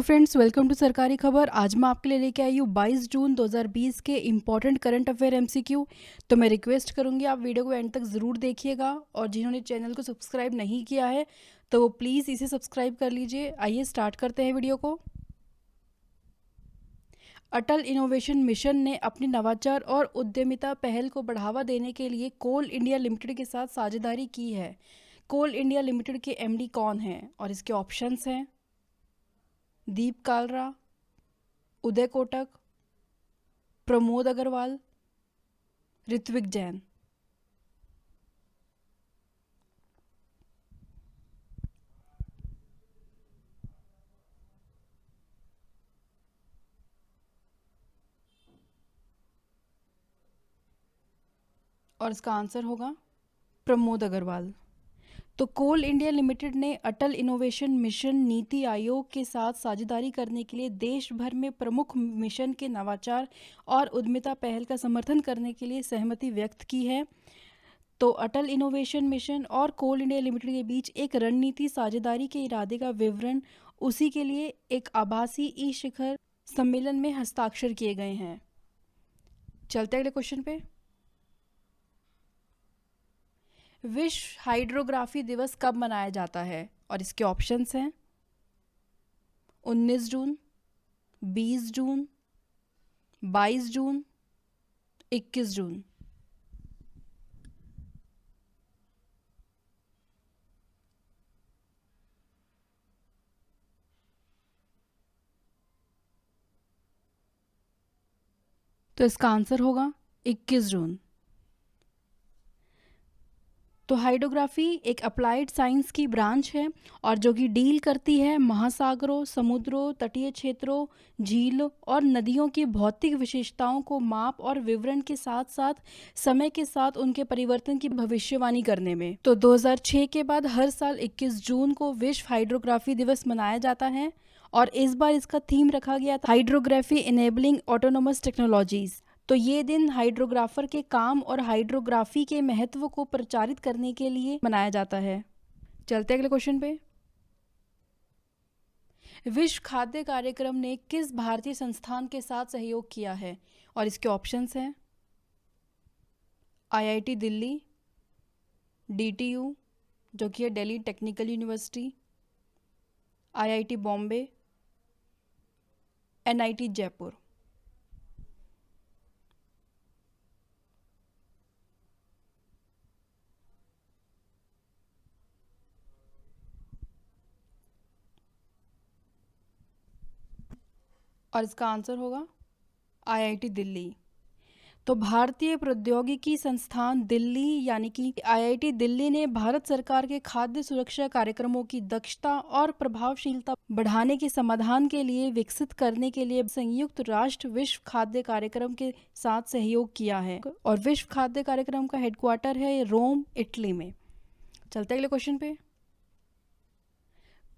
Friends, welcome to सरकारी खबर। आज मैं आपके लिए लेके आई हूँ 22 जून 2020 के इम्पॉर्टेंट करंट अफेयर एमसीक्यू। तो मैं रिक्वेस्ट करूँगी आप वीडियो को एंड तक ज़रूर देखिएगा, और जिन्होंने चैनल को सब्सक्राइब नहीं किया है तो वो प्लीज़ इसे सब्सक्राइब कर लीजिए। आइए स्टार्ट करते हैं वीडियो को। अटल इनोवेशन मिशन ने अपनी नवाचार और उद्यमिता पहल को बढ़ावा देने के लिए कोल इंडिया लिमिटेड के साथ साझेदारी की है। कोल इंडिया लिमिटेड के एमडी कौन हैं? और इसके ऑप्शंस हैं दीप कालरा, उदय कोटक, प्रमोद अग्रवाल, ऋत्विक जैन। और इसका आंसर होगा प्रमोद अग्रवाल। तो कोल इंडिया लिमिटेड ने अटल इनोवेशन मिशन नीति आयोग के साथ साझेदारी करने के लिए देश भर में प्रमुख मिशन के नवाचार और उद्यमिता पहल का समर्थन करने के लिए सहमति व्यक्त की है। तो अटल इनोवेशन मिशन और कोल इंडिया लिमिटेड के बीच एक रणनीति साझेदारी के इरादे का विवरण उसी के लिए एक आभासी ई शिखर सम्मेलन में हस्ताक्षर किए गए हैं। चलते अगले क्वेश्चन पे। विश्व हाइड्रोग्राफी दिवस कब मनाया जाता है? और इसके ऑप्शंस हैं 19 जून, 20 जून, 22 जून, 21 जून। तो इसका आंसर होगा 21 जून। तो हाइड्रोग्राफी एक अप्लाइड साइंस की ब्रांच है और जो कि डील करती है महासागरों, समुद्रों, तटीय क्षेत्रों, झीलों और नदियों की भौतिक विशेषताओं को माप और विवरण के साथ साथ समय के साथ उनके परिवर्तन की भविष्यवाणी करने में। तो 2006 के बाद हर साल 21 जून को विश्व हाइड्रोग्राफी दिवस मनाया जाता है, और इस बार इसका थीम रखा गया था हाइड्रोग्राफी इनेबलिंग ऑटोनोमस टेक्नोलॉजीज। तो ये दिन हाइड्रोग्राफर के काम और हाइड्रोग्राफी के महत्व को प्रचारित करने के लिए मनाया जाता है। चलते अगले क्वेश्चन पे। विश्व खाद्य कार्यक्रम ने किस भारतीय संस्थान के साथ सहयोग किया है? और इसके ऑप्शंस हैं आईआईटी दिल्ली, डीटीयू जो कि है Delhi technical university, IIT Bombay, NIT Jaipur. और इसका आंसर होगा आईआईटी दिल्ली। तो भारतीय प्रौद्योगिकी संस्थान दिल्ली यानी कि आईआईटी दिल्ली ने भारत सरकार के खाद्य सुरक्षा कार्यक्रमों की दक्षता और प्रभावशीलता बढ़ाने के समाधान के लिए विकसित करने के लिए संयुक्त राष्ट्र विश्व खाद्य कार्यक्रम के साथ सहयोग किया है। और विश्व खाद्य कार्यक्रम का हेडक्वार्टर है रोम, इटली में। चलते अगले क्वेश्चन पे।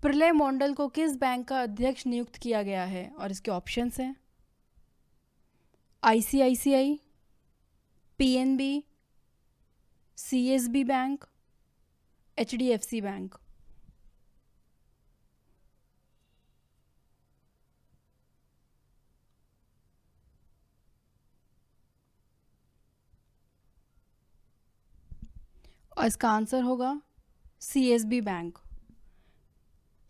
प्रलय मंडल को किस बैंक का अध्यक्ष नियुक्त किया गया है? और इसके ऑप्शंस हैं ICICI, PNB, CSB bank, HDFC bank. और इसका आंसर होगा सीएसबी बैंक।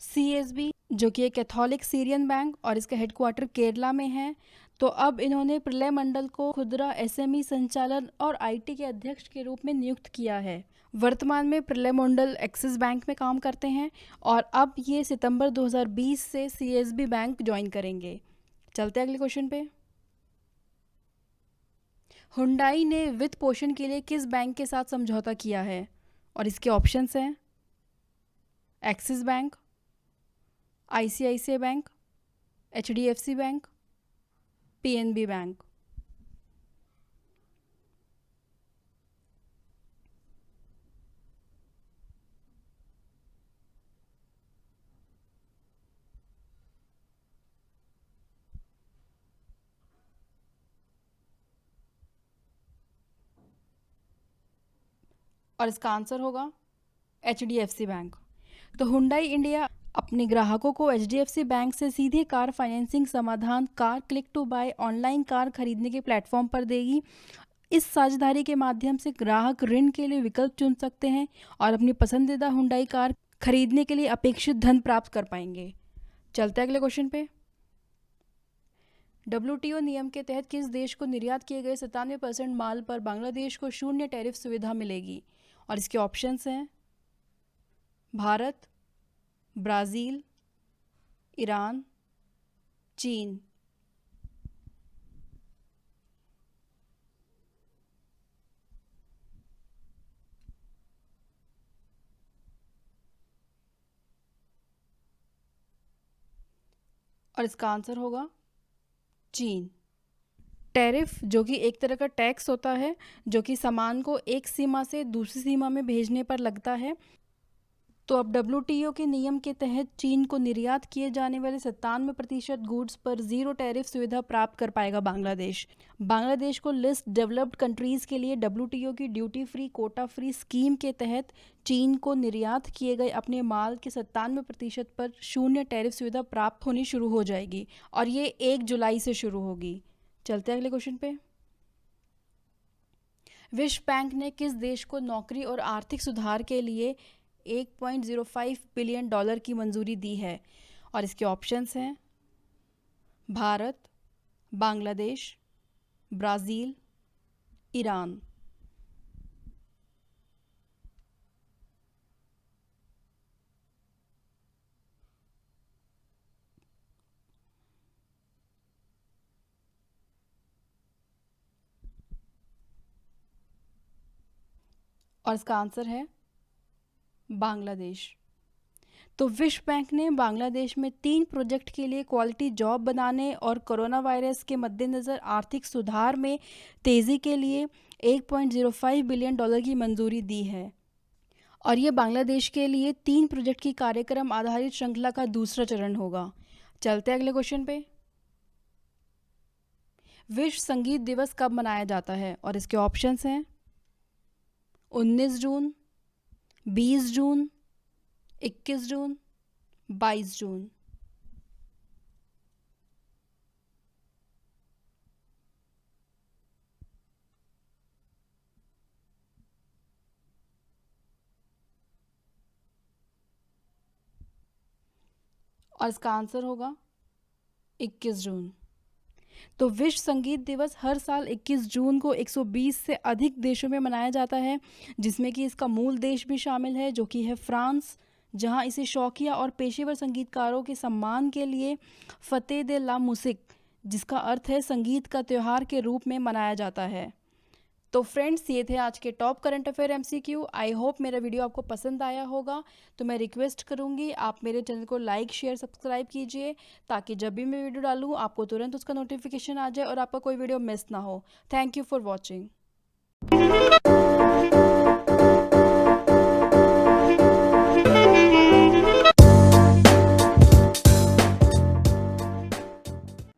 सीएसबी जो कि एक कैथोलिक सीरियन बैंक और इसका हेडक्वार्टर केरला में है। तो अब इन्होंने प्रलय मंडल को खुदरा एसएमई संचालन और आईटी के अध्यक्ष के रूप में नियुक्त किया है। वर्तमान में प्रलय मंडल एक्सिस बैंक में काम करते हैं, और अब ये सितंबर 2020 से सीएसबी बैंक ज्वाइन करेंगे। चलते अगले क्वेश्चन पे। हुंडई ने वित्त पोषण के लिए किस बैंक के साथ समझौता किया है? और इसके ऑप्शंस हैं Axis bank, ICICI bank, HDFC bank, PNB bank. और इसका आंसर होगा एचडीएफसी बैंक। तो हुंडई इंडिया अपने ग्राहकों को एचडीएफसी बैंक से सीधे कार फाइनेंसिंग समाधान car click to buy online car खरीदने के प्लेटफॉर्म पर देगी। इस साझेदारी के माध्यम से ग्राहक ऋण के लिए विकल्प चुन सकते हैं और अपनी पसंदीदा हुंडई कार खरीदने के लिए अपेक्षित धन प्राप्त कर पाएंगे। चलते हैं अगले क्वेश्चन पे। डब्ल्यूटीओ नियम के तहत किस देश को निर्यात किए गए 97% माल पर बांग्लादेश को शून्य टैरिफ सुविधा मिलेगी? और इसके ऑप्शंस हैं भारत, ब्राज़ील, ईरान, चीन। और इसका आंसर होगा चीन। टैरिफ जो कि एक तरह का टैक्स होता है जो कि सामान को एक सीमा से दूसरी सीमा में भेजने पर लगता है। तो अब डब्ल्यूटीओ के नियम के तहत चीन को निर्यात किए जाने वाले 97% गुड्स पर जीरो टैरिफ सुविधा प्राप्त कर पाएगा बांग्लादेश। बांग्लादेश को लिस्ट डेवलप्ड कंट्रीज के लिए डब्ल्यूटीओ की duty free quota free scheme के तहत चीन को निर्यात किए गए अपने माल के 97% पर शून्य टैरिफ सुविधा प्राप्त होनी शुरू हो जाएगी और ये 1 जुलाई से शुरू होगी। चलते हैं अगले क्वेश्चन पे। विश्व बैंक ने किस देश को नौकरी और आर्थिक सुधार के लिए $1.05 बिलियन की मंजूरी दी है? और इसके ऑप्शंस हैं भारत, बांग्लादेश, ब्राज़ील, ईरान। और इसका आंसर है बांग्लादेश। तो विश्व बैंक ने बांग्लादेश में 3 प्रोजेक्ट के लिए क्वालिटी जॉब बनाने और कोरोना वायरस के मद्देनज़र आर्थिक सुधार में तेज़ी के लिए $1.05 बिलियन की मंजूरी दी है और ये बांग्लादेश के लिए 3 प्रोजेक्ट की कार्यक्रम आधारित श्रृंखला का दूसरा चरण होगा। चलते हैं अगले क्वेश्चन पे। विश्व संगीत दिवस कब मनाया जाता है? और इसके ऑप्शंस हैं 19 जून, 20 जून, 21 जून, 22 जून। और इसका आंसर होगा 21 जून। तो विश्व संगीत दिवस हर साल 21 जून को 120 से अधिक देशों में मनाया जाता है, जिसमें कि इसका मूल देश भी शामिल है जो कि है फ्रांस, जहां इसे शौकिया और पेशेवर संगीतकारों के सम्मान के लिए फतेह दे ला मुसिक, जिसका अर्थ है संगीत का त्यौहार के रूप में मनाया जाता है। तो फ्रेंड्स, ये थे आज के top current affair MCQ. I hope मेरा वीडियो आपको पसंद आया होगा। तो मैं रिक्वेस्ट करूँगी आप मेरे चैनल को लाइक शेयर सब्सक्राइब कीजिए ताकि जब भी मैं वीडियो डालूँ आपको तुरंत उसका नोटिफिकेशन आ जाए और आपका कोई वीडियो मिस ना हो। Thank you for watching.